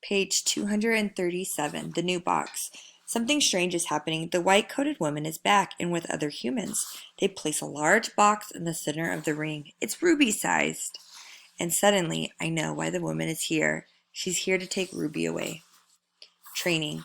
Page 237, the new box. Something strange is happening. The white-coated woman is back and with other humans. They place a large box in the center of the ring. It's Ruby-sized. And suddenly, I know why the woman is here. She's here to take Ruby away. Training.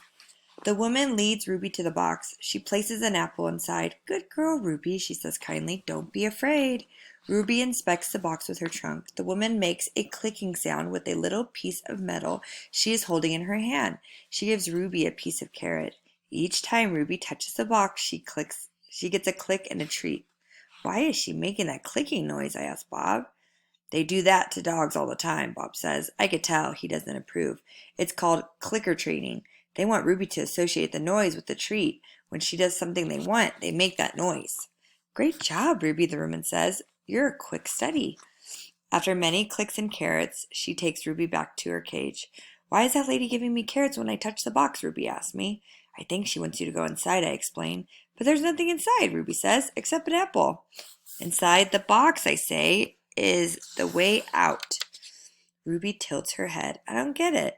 The woman leads Ruby to the box. She places an apple inside. Good girl, Ruby, she says kindly. Don't be afraid. Ruby inspects the box with her trunk. The woman makes a clicking sound with a little piece of metal she is holding in her hand. She gives Ruby a piece of carrot. Each time Ruby touches the box, she gets a click and a treat. Why is she making that clicking noise? I ask Bob. They do that to dogs all the time, Bob says. I could tell he doesn't approve. It's called clicker training. They want Ruby to associate the noise with the treat. When she does something they want, they make that noise. Great job, Ruby, the woman says. You're a quick study. After many clicks and carrots, she takes Ruby back to her cage. Why is that lady giving me carrots when I touch the box? Ruby asks me. I think she wants you to go inside, I explain. But there's nothing inside, Ruby says, except an apple. Inside the box, I say, is the way out. Ruby tilts her head. I don't get it.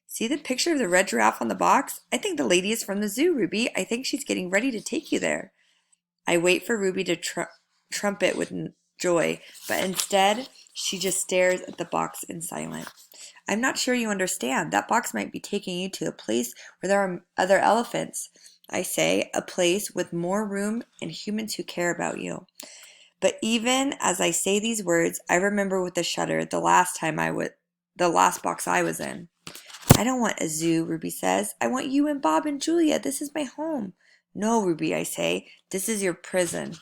See the picture of the red giraffe on the box? I think the lady is from the zoo, Ruby. I think she's getting ready to take you there. I wait for Ruby to trumpet with joy, but instead, she just stares at the box in silence. I'm not sure you understand. That box might be taking you to a place where there are other elephants. I say, a place with more room and humans who care about you. But even as I say these words, I remember with a shudder the last box I was in. I don't want a zoo, Ruby says. I want you and Bob and Julia. This is my home. No, Ruby, I say. This is your prison.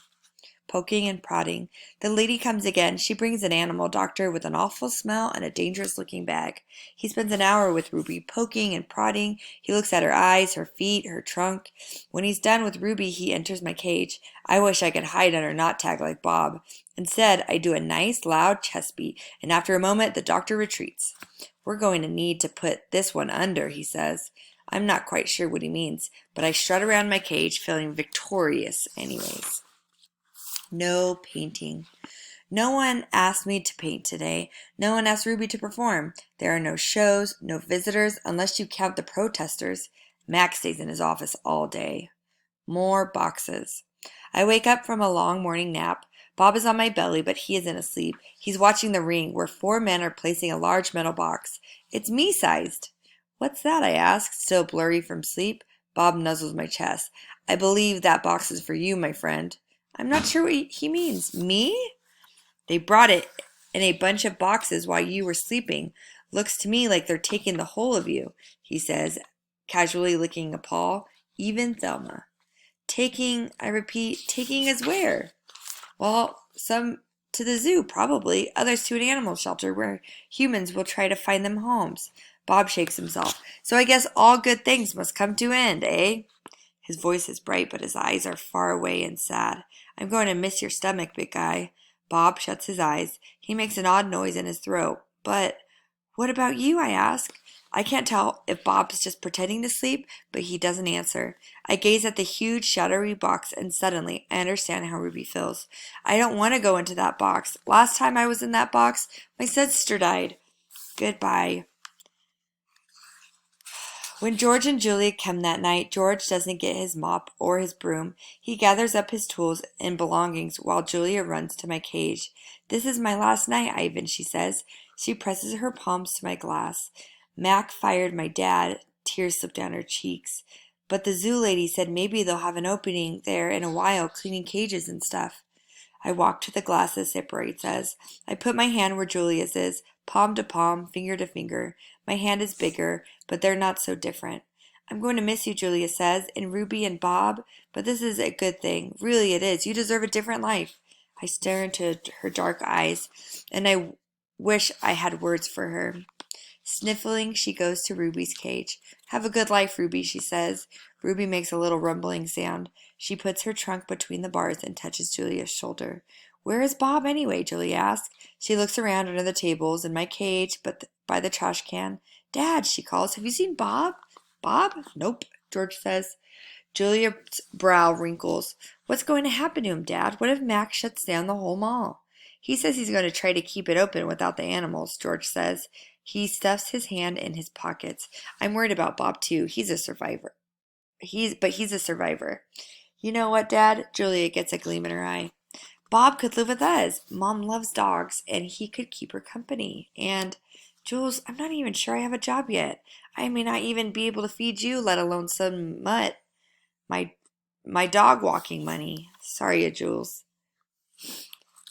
Poking and prodding. The lady comes again. She brings an animal doctor with an awful smell and a dangerous-looking bag. He spends an hour with Ruby, poking and prodding. He looks at her eyes, her feet, her trunk. When he's done with Ruby, he enters my cage. I wish I could hide under knot tag like Bob. Instead, I do a nice, loud chest beat, and after a moment, the doctor retreats. We're going to need to put this one under, he says. I'm not quite sure what he means, but I strut around my cage, feeling victorious anyways. No painting. No one asked me to paint today. No one asked Ruby to perform. There are no shows, no visitors, unless you count the protesters. Max stays in his office all day. More boxes. I wake up from a long morning nap. Bob is on my belly, but he isn't asleep. He's watching the ring, where 4 men are placing a large metal box. It's me-sized. What's that? I ask, still blurry from sleep. Bob nuzzles my chest. I believe that box is for you, my friend. I'm not sure what he means. Me? They brought it in a bunch of boxes while you were sleeping. Looks to me like they're taking the whole of you, he says, casually licking a paw. Even Thelma. Taking, I repeat, taking as where? Well, some to the zoo, probably. Others to an animal shelter where humans will try to find them homes. Bob shakes himself. So I guess all good things must come to an end, eh? His voice is bright, but his eyes are far away and sad. I'm going to miss your stomach, big guy. Bob shuts his eyes. He makes an odd noise in his throat. But what about you? I ask. I can't tell if Bob's just pretending to sleep, but he doesn't answer. I gaze at the huge, shadowy box, and suddenly I understand how Ruby feels. I don't want to go into that box. Last time I was in that box, my sister died. Goodbye. When George and Julia come that night, George doesn't get his mop or his broom. He gathers up his tools and belongings while Julia runs to my cage. This is my last night, Ivan, she says. She presses her palms to my glass. Mac fired my dad. Tears slip down her cheeks. But the zoo lady said maybe they'll have an opening there in a while, cleaning cages and stuff. I walk to the glass that separates us. I put my hand where Julia's is, palm to palm, finger to finger. My hand is bigger, but they're not so different. I'm going to miss you, Julia says, and Ruby and Bob, but this is a good thing. Really it is. You deserve a different life. I stare into her dark eyes, and I wish I had words for her. Sniffling, she goes to Ruby's cage. Have a good life, Ruby, she says. Ruby makes a little rumbling sound. She puts her trunk between the bars and touches Julia's shoulder. Where is Bob anyway? Julia asks. She looks around under the tables, in my cage, but by the trash can. Dad, she calls. Have you seen Bob? Bob? Nope, George says. Julia's brow wrinkles. What's going to happen to him, Dad? What if Max shuts down the whole mall? He says he's going to try to keep it open without the animals, George says. He stuffs his hand in his pockets. I'm worried about Bob too. He's a survivor. He's a survivor. You know what, Dad? Julia gets a gleam in her eye. Bob could live with us. Mom loves dogs, and he could keep her company. And, Jules, I'm not even sure I have a job yet. I may not even be able to feed you, let alone some mutt. My my dog walking money. Sorry, Jules.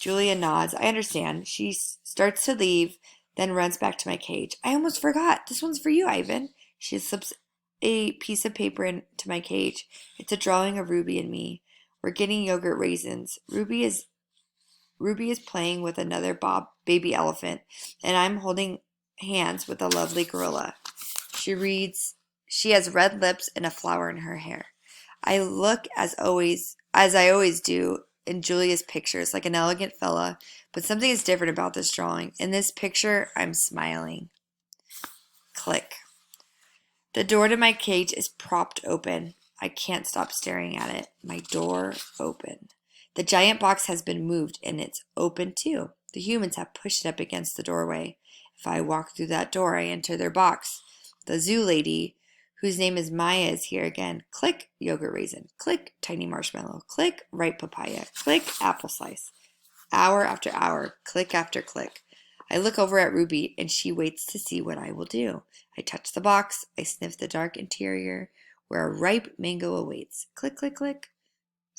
Julia nods. I understand. She starts to leave, then runs back to my cage. I almost forgot. This one's for you, Ivan. She slips a piece of paper into my cage. It's a drawing of Ruby and me. We're getting yogurt raisins. Ruby is playing with another baby elephant, and I'm holding hands with a lovely gorilla. She has red lips and a flower in her hair. I look as I always do in Julia's pictures, like an elegant fella, but something is different about this drawing. In this picture, I'm smiling. Click. The door to my cage is propped open. I can't stop staring at it. My door open. The giant box has been moved and it's open too. The humans have pushed it up against the doorway. If I walk through that door, I enter their box. The zoo lady, whose name is Maya, is here again. Click, yogurt raisin. Click, tiny marshmallow. Click, ripe papaya. Click, apple slice. Hour after hour, click after click. I look over at Ruby and she waits to see what I will do. I touch the box. I sniff the dark interior where a ripe mango awaits. Click, click, click.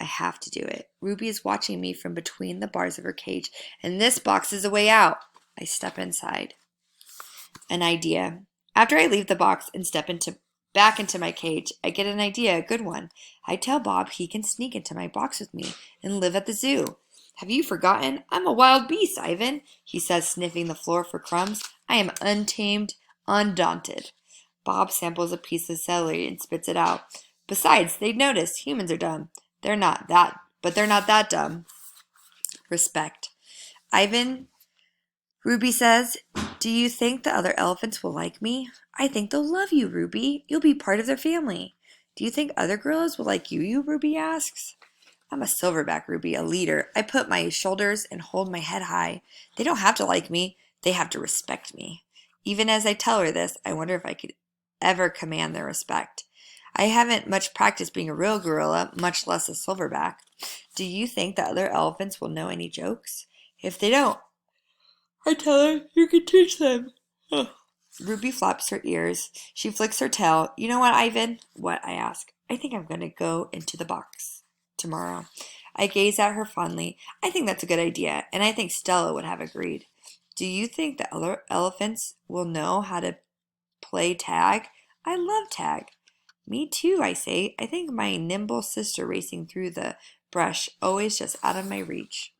I have to do it. Ruby is watching me from between the bars of her cage, and this box is a way out. I step inside. An idea. After I leave the box and step back into my cage, I get an idea, a good one. I tell Bob he can sneak into my box with me and live at the zoo. Have you forgotten? I'm a wild beast, Ivan, he says, sniffing the floor for crumbs. I am untamed, undaunted. Bob samples a piece of celery and spits it out. Besides, they'd notice. Humans are dumb. They're not that dumb. Respect. Ivan, Ruby says, do you think the other elephants will like me? I think they'll love you, Ruby. You'll be part of their family. Do you think other gorillas will like you? Ruby asks. I'm a silverback, Ruby, a leader. I put my shoulders and hold my head high. They don't have to like me. They have to respect me. Even as I tell her this, I wonder if I could ever command their respect. I haven't much practice being a real gorilla, much less a silverback. Do you think the other elephants will know any jokes? If they don't, I tell her you can teach them. Ruby flaps her ears. She flicks her tail. You know what, Ivan? What? I ask. I think I'm going to go into the box tomorrow. I gaze at her fondly. I think that's a good idea, and I think Stella would have agreed. Do you think the other elephants will know how to play tag? I love tag. Me too, I say. I think my nimble sister racing through the brush, always just out of my reach.